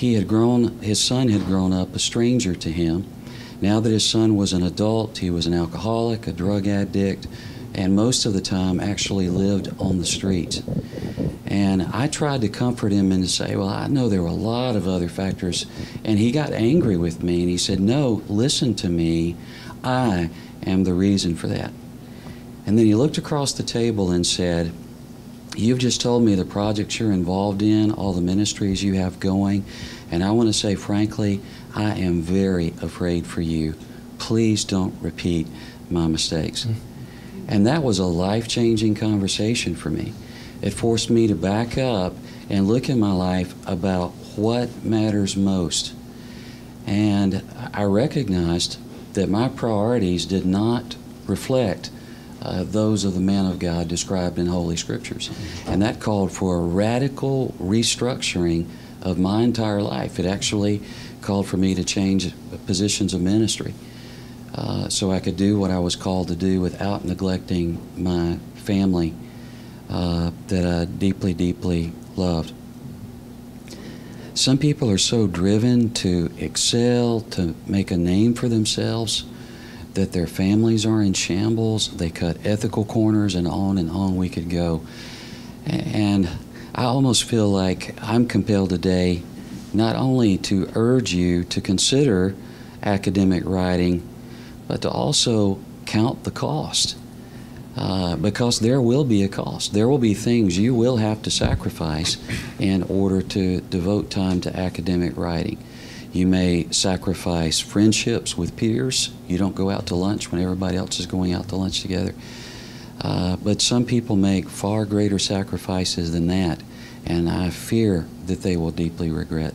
his son had grown up a stranger to him. Now that his son was an adult, he was an alcoholic, a drug addict, and most of the time actually lived on the streets. And I tried to comfort him and to say, well, I know there were a lot of other factors. And he got angry with me and he said, no, listen to me. I am the reason for that. And then he looked across the table and said, you've just told me the projects you're involved in, all the ministries you have going, and I want to say frankly, I am very afraid for you. Please don't repeat my mistakes. And that was a life-changing conversation for me. It forced me to back up and look in my life about what matters most. And I recognized that my priorities did not reflect those of the man of God described in Holy Scriptures. And that called for a radical restructuring of my entire life. It actually called for me to change positions of ministry so I could do what I was called to do without neglecting my family that I deeply, deeply loved. Some people are so driven to excel, to make a name for themselves, that their families are in shambles. They cut ethical corners, and on we could go. And I almost feel like I'm compelled today not only to urge you to consider academic writing, but to also count the cost. Because there will be a cost. There will be things you will have to sacrifice in order to devote time to academic writing. You may sacrifice friendships with peers. You don't go out to lunch when everybody else is going out to lunch together. But some people make far greater sacrifices than that, and I fear that they will deeply regret